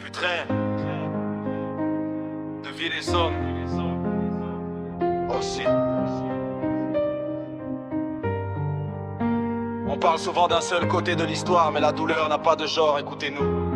putrain de vie des hommes. Oh shit. On parle souvent d'un seul côté de l'histoire, mais la douleur n'a pas de genre, écoutez-nous.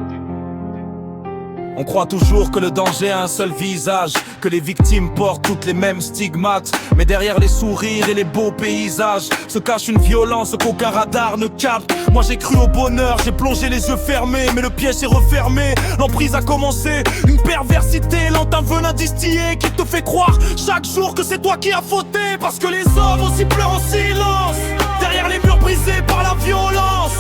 On croit toujours que le danger a un seul visage, que les victimes portent toutes les mêmes stigmates. Mais derrière les sourires et les beaux paysages se cache une violence qu'aucun radar ne capte. Moi j'ai cru au bonheur, j'ai plongé les yeux fermés, mais le piège est refermé, l'emprise a commencé. Une perversité lente, un venin distillé qui te fait croire chaque jour que c'est toi qui as fauté. Parce que les hommes aussi pleurent en silence, derrière les murs brisés par la violence.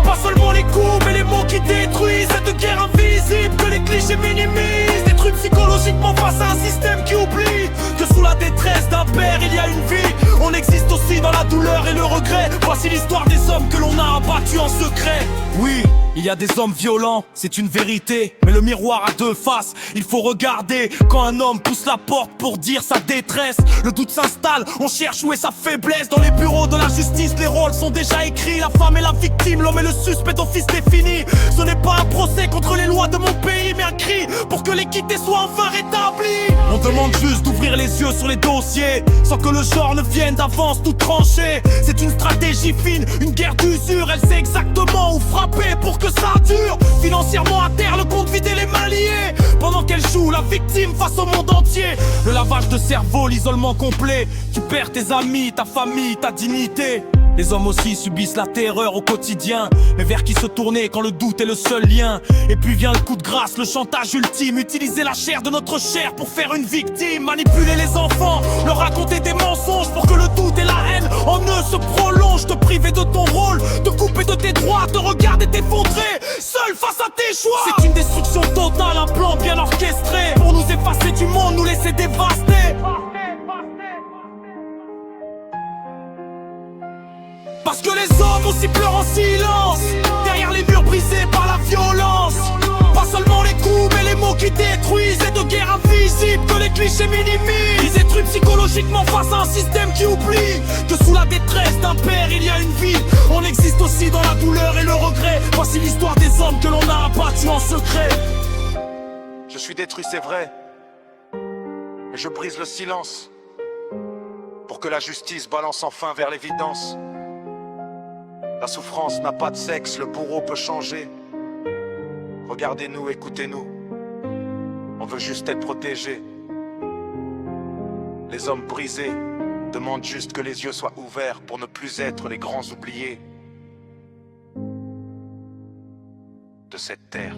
Pas seulement les coups mais les mots qui détruisent. Cette guerre invisible que les clichés minimisent. Détruit psychologiquement face à un système qui oublie que sous la détresse d'un père il y a une vie. On existe aussi dans la douleur et le regret. Voici l'histoire des hommes que l'on a abattus en secret. Oui, il y a des hommes violents, c'est une vérité. Mais le miroir a deux faces, il faut regarder. Quand un homme pousse la porte pour dire sa détresse, le doute s'installe, on cherche où est sa faiblesse. Dans les bureaux de la justice, les rôles sont déjà écrits. La femme est la victime, l'homme est le suspect d'office défini. Ce n'est pas un procès contre les lois de mon pays, mais un cri pour que l'équité soit enfin rétablie. On demande juste d'ouvrir les yeux sur les dossiers, sans que le genre ne vienne d'avance tout trancher. C'est une stratégie fine, une guerre d'usure. Elle sait exactement où frapper pour que ça dure. Financièrement à terre, le compte vide et les mains liées, pendant qu'elle joue la victime face au monde entier. Le lavage de cerveau, l'isolement complet. Tu perds tes amis, ta famille, ta dignité. Les hommes aussi subissent la terreur au quotidien, mais vers qui se tourner quand le doute est le seul lien. Et puis vient le coup de grâce, le chantage ultime. Utiliser la chair de notre chair pour faire une victime. Manipuler les enfants, leur raconter des mensonges pour que le doute et la haine en eux se prolongent. Te priver de ton rôle, te couper de tes droits, te regarder t'effondrer, seul face à tes choix. C'est une destruction totale, un plan bien orchestré pour nous effacer du monde, nous laisser dévastés. Parce que les hommes aussi pleurent en silence, derrière les murs brisés par la violence. Pas seulement les coups mais les mots qui détruisent. Et de guerre invisible que les clichés minimisent. Ils détruisent psychologiquement face à un système qui oublie que sous la détresse d'un père il y a une vie. On existe aussi dans la douleur et le regret. Voici l'histoire des hommes que l'on a abattus en secret. Je suis détruit, c'est vrai, mais je brise le silence pour que la justice balance enfin vers l'évidence. La souffrance n'a pas de sexe, le bourreau peut changer. Regardez-nous, écoutez-nous, on veut juste être protégés. Les hommes brisés demandent juste que les yeux soient ouverts pour ne plus être les grands oubliés de cette terre.